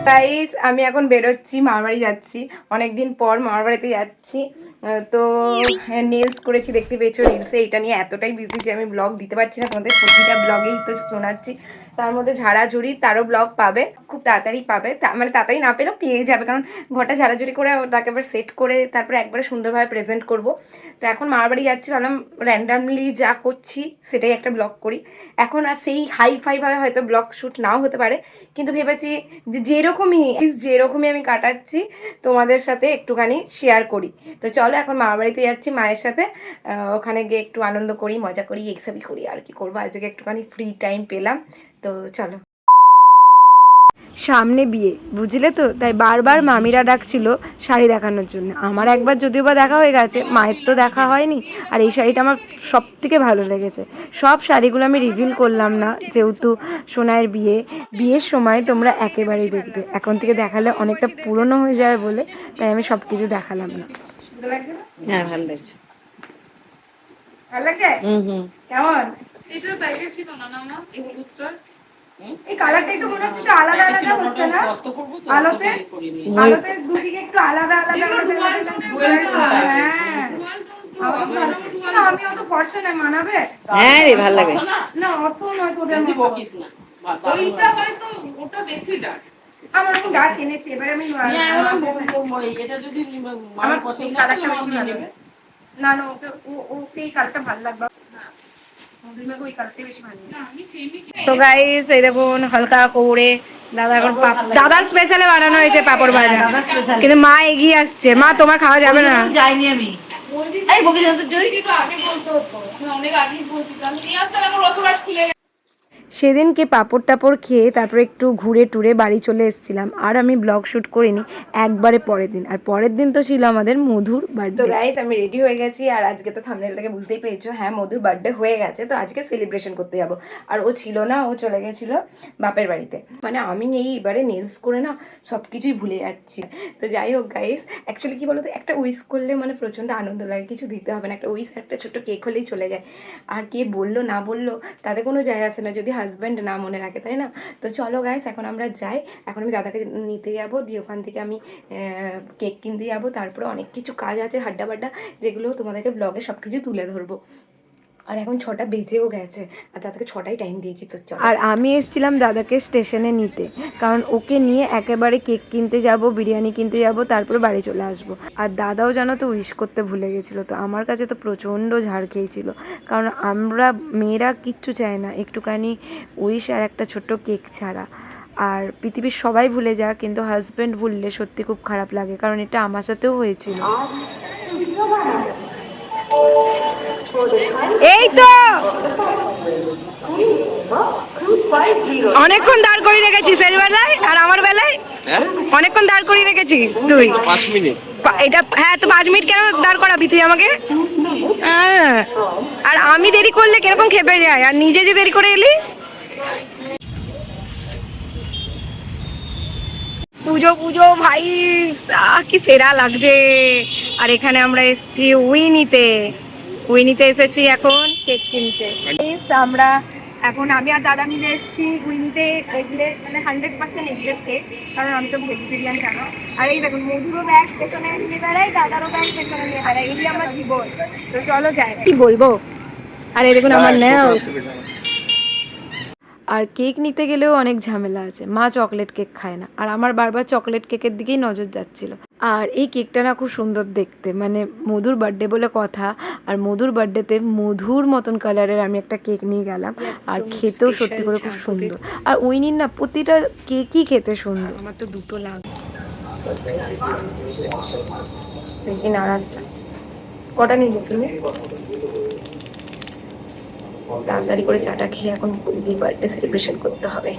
Guys আমি এখন বেরোচ্ছি, মামার বাড়ি যাচ্ছি, অনেকদিন পর মামার বাড়িতে যাচ্ছি। তো নেলস করেছি, দেখতে পেয়েছো রিলসে। এটা নিয়ে এতটাই বিজি যে আমি ব্লগ দিতে পারছি না তোমাদের, প্রতিটা ব্লগেই তো শোনাচ্ছি। তার মধ্যে ঝাড়াঝুড়ি, তারও ব্লগ পাবে, খুব তাড়াতাড়ি পাবে, মানে তাড়াতাড়ি না পেলেও পেয়ে যাবে, কারণ ঘরটা ঝাড়াঝুড়ি করে ওটাকে এবার সেট করে তারপরে একবারে সুন্দরভাবে প্রেজেন্ট করব। তো এখন মামার বাড়ি যাচ্ছি, ভাবলাম র্যান্ডামলি যা করছি সেটাই একটা ব্লগ করি। এখন আর সেই হাই ফাইভাবে হয়তো ব্লগ শ্যুট নাও হতে পারে, কিন্তু ভেবেছি যে যেরকমই আমি কাটাচ্ছি তোমাদের সাথে একটুখানি শেয়ার করি। তো চলো এখন মামার বাড়িতে যাচ্ছি মায়ের সাথে, ওখানে গিয়ে একটু আনন্দ করি, মজা করি, এইসবই করি। আর কি করবো, আজকে একটুখানি ফ্রি টাইম পেলাম, তো চলো। সামনে বিয়ে, বুঝলে তো, তাই বারবার মামিরা ডাকছিল শাড়ি দেখানোর জন্য। আমার একবার যদিও বা দেখা হয়ে গেছে, মায়ের তো দেখা হয়নি। আর এই শাড়িটা আমার সব থেকে ভালো লেগেছে। সব শাড়িগুলো আমি রিভিল করলাম না, যেহেতু সোনাইয়ের বিয়ের সময় তোমরা একেবারেই দেখবে, এখন থেকে দেখালে অনেকটা পুরনো হয়ে যাবে বলে তাই আমি সব কিছু দেখালাম না। হ্যাঁ ভালো লাগছে, ভালো লাগছে। কেমন এটার বাইরে ছিল না না এই হলুদটার, এই কালারটা একটু মনে হচ্ছে একটু আলাদা আলাদা হচ্ছে না, আলোতে আলোতে দুদিকে একটু আলাদা আলাদা। আমি অত ফর্সা না, মানাবে? হ্যাঁ রে ভালো লাগে না অত নয় তোদের মতো। ওইটা হয়তো ওটা বেশি ডার্ক, আমার আমি ডার্ক এনেছি, এবারে আমি এটা যদি আমার পছন্দ কালারটা বেশি ভালো লাগে। না না ওকে ওকে এই কালারটা ভালো লাগবে, তো গাইস এই দেখুন হালকা করে দাদা এখন দাদার স্পেশালে বানানো হয়েছে পাপড় ভাজা, কিন্তু মা এগিয়ে আসছে। মা তোমার খাওয়া যাবে না। যাইনি আমি, এই বকে যত যদি আগে বলতে হতো, অনেক আগে বলতাম নিয়ে আসলে আমার রসরাজ খুলে। সেদিনকে পাঁপড় টাপড় খেয়ে তারপরে একটু ঘুরে টুরে বাড়ি চলে এসেছিলাম, আর আমি ব্লগ শ্যুট করিনি একবারে পরের দিন। আর পরের দিন তো ছিল আমাদের মধুর বার্থডে। তো গাইস আমি রেডি হয়ে গেছি, আর আজকে তো থাম্বনেল থেকে বুঝতেই পেরেছো, হ্যাঁ মধুর বার্থডে হয়ে গেছে। তো আজকে সেলিব্রেশন করতে যাব, আর ও ছিল না, ও চলে গেছিলো বাপের বাড়িতে। মানে আমি এই এবারে নেলস করে না সব কিছুই ভুলে যাচ্ছি। তো যাই হোক গাইস, অ্যাকচুয়ালি কি বলতো, একটা উইশ করলে মানে প্রচণ্ড আনন্দ লাগে, কিছু দিতে হবে না, একটা উইশ একটা ছোট্ট কেক হলেই চলে যায়। আর কে বললো না বললো তাতে কোনো যায় আসে না, যদি হাজব্যান্ড না মনে রাখে, তাই না? তো চলো গাইস এখন আমরা যাই, এখন আমি দাদাকে নিতে যাবো, দিয়ে ওখান থেকে আমি কেক কিনতে যাবো, তারপরে অনেক কিছু কাজ আছে হাড্ডা বাড্ডা, যেগুলো তোমাদেরকে ব্লগে সব কিছু তুলে ধরবো। আর এখন 6টা বেজেও গেছে, আর দাদাকে 6টাই টাইম দিয়েছি। তো চলো। আর আমি এসেছিলাম দাদাকে স্টেশনে নিতে, কারণ ওকে নিয়ে একেবারে কেক কিনতে যাব, বিরিয়ানি কিনতে যাব, তারপরে বাড়ি চলে আসবো। আর দাদাও জানো তো উইশ করতে ভুলে গেছিলো, তো আমার কাছে তো প্রচণ্ড ঝাড় খেয়েছিল, কারণ আমরা মেয়েরা কিচ্ছু চাই না, একটুখানি উইশ আর একটা ছোট্ট কেক ছাড়া। আর পৃথিবীর সবাই ভুলে যা, কিন্তু হাজব্যান্ড ভুললে সত্যি খুব খারাপ লাগে, কারণ এটা আমার সাথেও হয়েছিল। এই তো অনেকক্ষণ দাঁড় করিয়ে রেখেছিস এর বেলায়, আর আমার বেলায় অনেকক্ষণ দাঁড় করিয়ে রেখেছিস তুই। 5 মিনিট এটা হ্যাঁ, তো 5 মিনিট কেন দাঁড় করাবি তুই আমাকে? আর আমি দেরি করলে কিরকম খেপে যায়, আর নিজে যে দেরি করে এলি। পুজো পুজো ভাই, কি সেরা লাগছে। আর এখানে আমরা এসেছি উইনিতে এসেছি এখন কেক কিনতে। আমরা এখন আমি আর দাদা মিলে এসেছি উইনিতে, এগলেস মানে 100% এগলেস কেক, কারণ আমি তো ভেজিটেরিয়ান জানো। আর এই দেখুন মধুরও ব্যাগ পেছনে নিয়ে বেড়াই, দাদারও ব্যাগ পেছনে নিয়ে বেড়াই, এই আমার জীবন। তো চলো যাই, কি বলবো। আর এই দেখুন আমার নেলস। আর কেক নিতে গেলেও অনেক ঝামেলা আছে, মা চকলেট কেক খায় না, আর আমার বারবার চকলেট কেকের দিকেই নজর যাচ্ছিল। আর এই কেকটা না খুব সুন্দর দেখতে, মানে মধুর বার্থডে বলে কথা, আর মধুর বার্থডেতে মধুর মতন কালারের আমি একটা কেক নিয়ে গেলাম, আর খেতেও সত্যি করে খুব সুন্দর। আর উইনির না প্রতিটা কেকই খেতে সুন্দর। আমার তো দুটো লাগবে, বেশি নারাজটা কটা নিয়ে যেতে তাড়াতাড়ি করে চাটা খেয়ে এখন বার্থডে সেলিব্রেশন করতে হবে।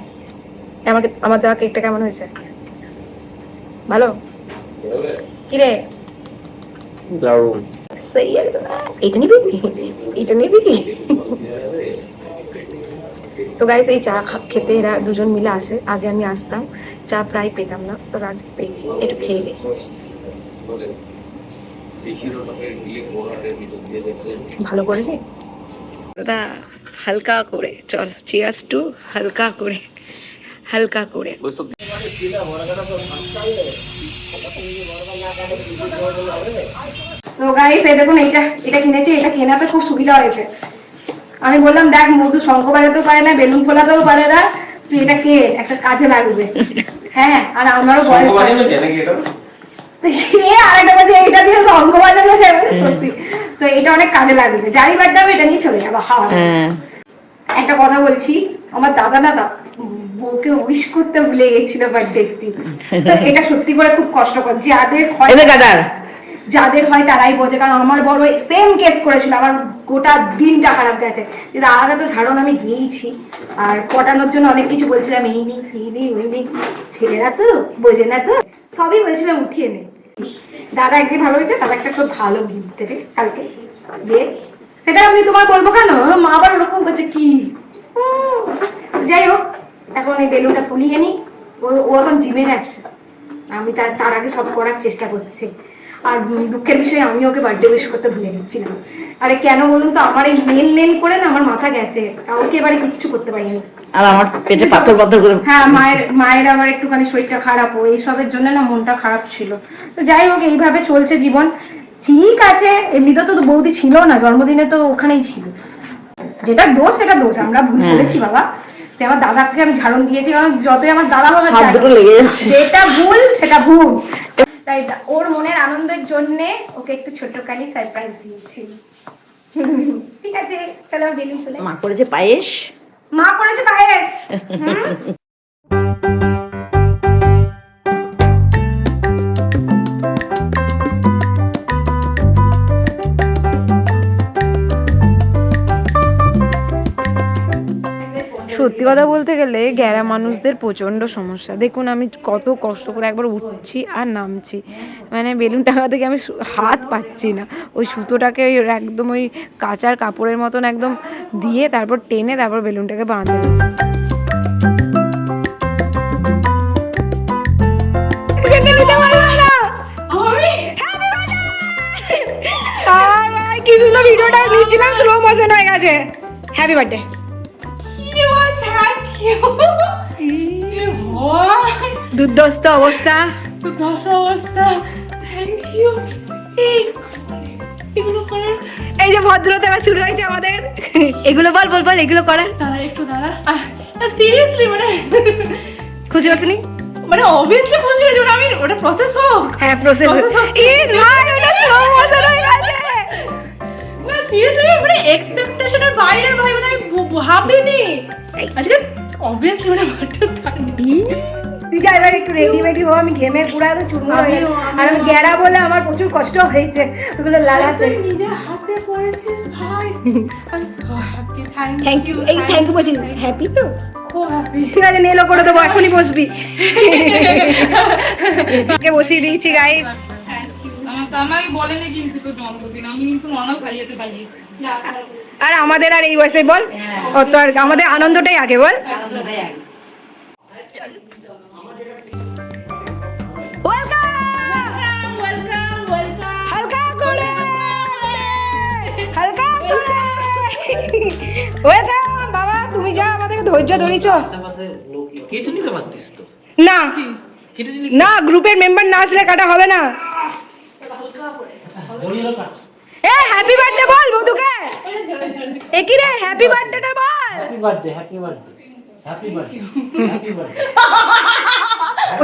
আমার দেওয়া কেকটা কেমন হয়েছে? ভালো? কিরে সেই এটা নিবি, এটা নিবি। তো গাইস এই চা খেতে এরা দুজন মিলে আসে, আগে আমি আসতাম, চা প্রায় পেতাম না, তো আজ পেয়েছি, একটু খেয়ে দেখি। ভালো করে নে দাদা, হালকা করে চল, চিয়ার্স টু হালকা করে, হালকা করে। তো গাইস এই দেখুন, এটা কিনেছি, এটা কেনাতে খুব সুবিধা হয়েছে। আমি বললাম দেখ মধু শঙ্খ বাজাতেও পারে না, বেলুন ফোলাতেও পারে না, তুই এটা কে, একটা কাজে লাগবে। হ্যাঁ, আর আমারও বয়স আরেকটা বাজে, এইটা দিয়ে শঙ্খ বাজানো যাবে সত্যি। তো এটা অনেক কাজে লাগবে, যারই বাড়তে হবে এটা নিয়ে চলে যাবো। একটা কথা বলছি, আমার দাদা না বউকে উইশ করতে ভুলে গেছিল বার্থডে দিন। তো এটা সত্যি করে খুব কষ্টকর, যাদের হয় তারাই বোঝে, কারণ আমার বড় সেম কেস করেছিল, আমার গোটা দিনটা খারাপ গেছে। কিন্তু আগে তো ঝাড়ন আমি দিয়েছি, আর পটানোর জন্য অনেক কিছু বলছিলাম, এই নেই সেই নেই ওই নেই, ছেলেরা তো বোঝে না, তো সবই বলছিলাম উঠিয়ে নে। দাদা একদিন ভালো হয়েছে, দাদা একটা খুব ভালো গিফট দেবে কালকে দিয়ে, সেটা আমি তোমার বলবো কেন, মা আবার ওরকম করছে কি। যাই হোক, এখন এই বেলুনটা ফুলিয়ে নি, ও এখন জিমে গেছে, আমি তার আগে সব করার চেষ্টা করছি। আর দুঃখের বিষয়ে আমি ওকে বার্থডে উইশ করতে ভুলে গেছিলাম। আরে কেন বলুন তো, আমার এই লেন করে না আমার মাথা গেছে, কাউকে এবারে কিচ্ছু করতে পারিনি। আর আমার পেটে পাথর করে। হ্যাঁ, মায়ের আবার একটুখানি শরীরটা খারাপ, এইসবের জন্য না মনটা খারাপ ছিল। তো যাই হোক, এইভাবে চলছে জীবন। ঠিক আছে, এমনিতে তো বৌদি ছিল না, জন্মদিনে তো ওখানেই ছিল। যেটা দোষ সেটা দোষ, আমরা ভুল করেছি বাবা। সে আমার দাদাকে আমি ঝাড়ন দিয়েছি, কারণ যতই আমার দাদা বাবা যেটা ভুল সেটা ভুল। তাই ওর মনের আনন্দের জন্য ওকে একটু ছোটখানি সারপ্রাইজ দিয়েছি। ঠিক আছে, চলো বেলুন ফুলে। মা করেছে পায়েস, মা করেছে পায়েস। সত্যি কথা বলতে গেলে গ্যারা মানুষদের প্রচণ্ড সমস্যা। দেখুন আমি কত কষ্ট করে একবার উঠছি আর নামছি, মানে বেলুন টাঙা থেকে আমি হাত পাচ্ছি না, ওই সুতোটাকে ওই একদম ওই কাঁচার কাপড়ের মতন একদম দিয়ে তারপর টেনে তারপর বেলুনটাকে বাঁধে। কি সুন্দর ভিডিওটা নিচ্ছিলাম, স্লো মোশন হয়ে গেছে। Happy birthday. দুর্দস্ত অবস্থা, এই যে ভদ্রতা এবার শুরু হয়েছে আমাদের। এগুলো বল বল বল, এগুলো করার একটু দাদা সিরিয়াসলি, মানে খুশি হসনি? মানে অবভিয়াসলি খুশি হয়েছে, আমি ওটা প্রসেস হোক। হ্যাঁ প্রসেস হচ্ছে। ওটা স্লো মোশন হয়ে গেছে। না সিরিয়াসলি, মানে এক্সপেকটেশনের বাইরে ভাই, মানে আমি ভাবিনি আজকে অবভিয়াসলি মানে তুই যা এবার একটু রেডি হো, আমি ঘেমে পুরো একদম চুরমুর হয়ে গেছে। আর আমি গ্যারা বলে আমার প্রচুর কষ্ট হয়েছে ওগুলো লাগাতে। নিজের হাতে পড়েছিস ভাই, I am so happy. Thank you. এই থ্যাংক ইউ বলছিস, হ্যাপি তো? খুব হ্যাপি। ঠিক আছে, নেলো করে দেবো, এখনই বসবি। কে বসিয়ে দিয়েছি গাইস। আমাকে বলেনি কিন্তু তোর জন্মদিন, আমি কিন্তু মনে খালি যেতে পারি। আর আমাদের আর এই বয়সে বল, ও তো আর আমাদের আনন্দটাই আগে বল। হালকা করে ওয়েলকাম বাবা, তুমি যা আমাদেরকে ধৈর্য ধরেছ। না না, গ্রুপের মেম্বার না আসলে কাটা হবে না। এ হ্যাপি বার্থডে বল বধুকে, এ কি রে, হ্যাপি বার্থডেটা বল।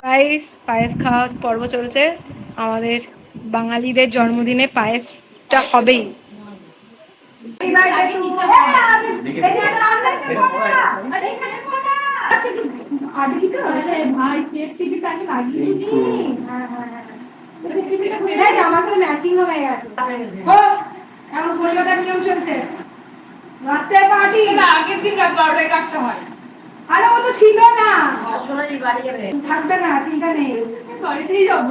গাইস, পায়েস খাওয়া পর্ব চলছে আমাদের। বাঙালিদের জন্মদিনে পায়েসটা হবেই। আমার সাথে ম্যাচিং হয়ে গেছে। এখন কলকাতার নিয়ম চলছে, রাত্রে পার্টি আগের দিন রাত 12টায় কাটতে হয়। আরে ও তো ছিল না, থাকবে না, চিন্তা নেই, বাড়িতেই যাবো।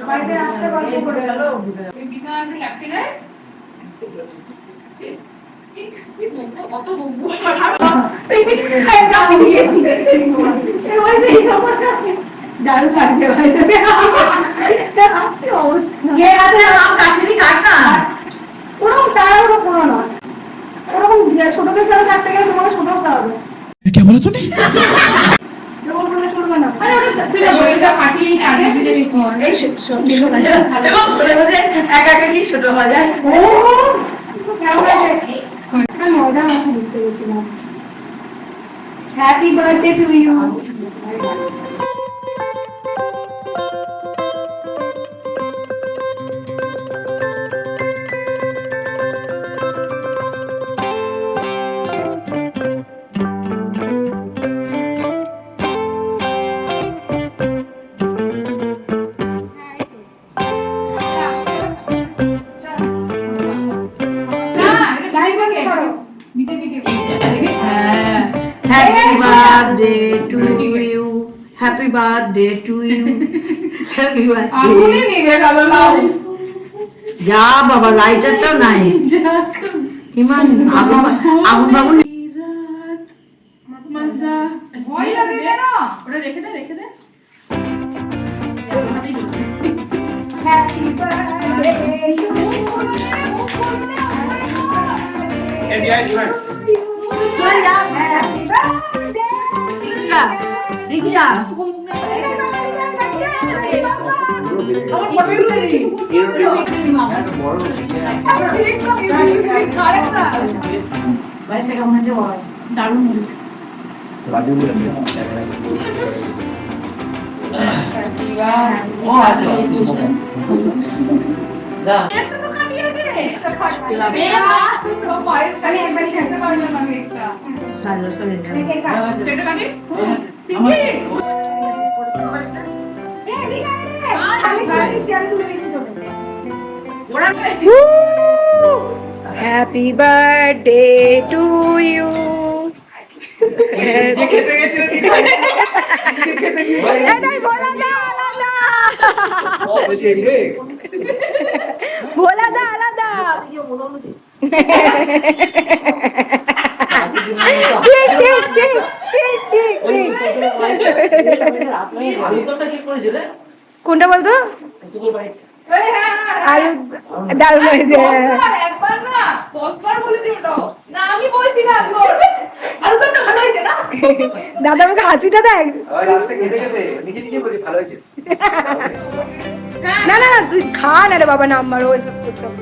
বাড়িতে রাত্রে গল্প করে গেল। বিছানাতে ল্যাপটে যায়। অত বকবো দারুণ লাগছে অবস্থা ওরকম তাড়াহুড়ো করো না, ওরকম ছোট কেস থাকতে গেলে তোমাকে ছোট হতে হবে। क्या बोला तूने? এরকম করলে চলবে না। আরে ওটা শরীরটা ফাটিয়ে ছাড়ে দিলে ছোট হওয়া যায়। আমি মজা মাথা দেখতে গেছিলাম। Happy birthday to you. Happy birthday to you. Happy birthday to you. Happy আগুনে birthday. নিভে গেল লাউ যা বাবা লাইটারটাও নাই। ইমান আগুন আগুন বাগুন। মজা ভয় লাগে কেন ওটা রেখে দে happy birthday to Rikita happy birthday to you. Bhola দা আলাদা। কোনটা বলতো? আলু দারুণ হয়েছে। একবার না 10 বার বলেছি ওটা না আমি বলছিলাম তোর আলুটা ভালো হয়েছে না দাদা আমাকে হাসিটা দেখ। লাস্টে খেতে খেতে নিজে নিজে বলছি ভালো হয়েছে। না না তুই খা না রে বাবা, নাম্বার ওই সব করতে হবে।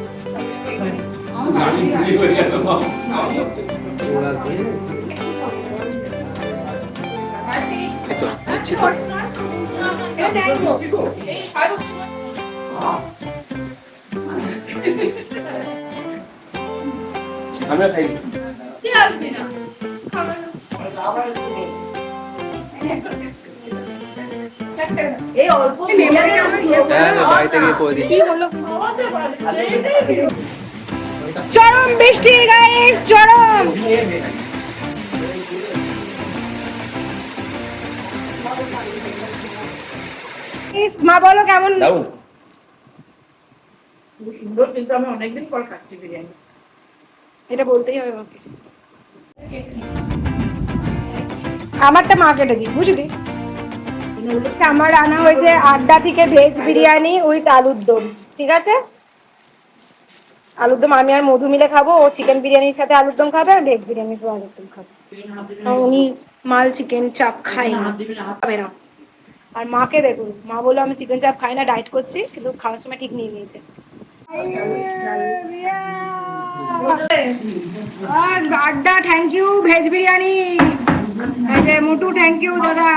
আমরা খাই চরম বৃষ্টি গাইস, চরম। মা বলো কেমন? সুন্দর, কিন্তু আমি অনেকদিন পর খাচ্ছি বিরিয়ানি। এটা বলতেই হবে আমাকে। আমারটা মা কেটে দিই, বুঝলি? আমার আনা হয়েছে আড্ডা থেকে ভেজ বিরিয়ানি উইথ আলুর দম, ঠিক আছে? আলুর দম আমি আর মধু মিলে খাবো, ও চিকেন বিরিয়ানির সাথে আলুর দম খাবে আর ভেজ বিরিয়ানির সাথে আলুর দম খাবে। উনি মাল চিকেন চাপ খাই না, খাবে না। আর মাকে দেখুন, মা বললো আমি চিকেন চাপ খাই না, ডায়েট করছি, কিন্তু খাওয়ার সময় ঠিক নিয়ে নিয়েছে। আর আড্ডা থ্যাংক ইউ ভেজ বিরিয়ানি। মোটু থ্যাংক ইউ দাদা।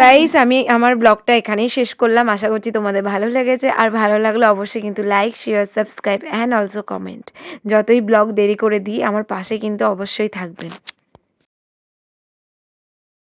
গাইস আমি আমার ব্লগটা এখানেই শেষ করলাম। আশা করছি তোমাদের ভালো লেগেছে, আর ভালো লাগলে অবশ্যই কিন্তু like share subscribe and also comment. যতই ব্লগ দেরি করে দিই আমার পাশে কিন্তু অবশ্যই থাকবেন।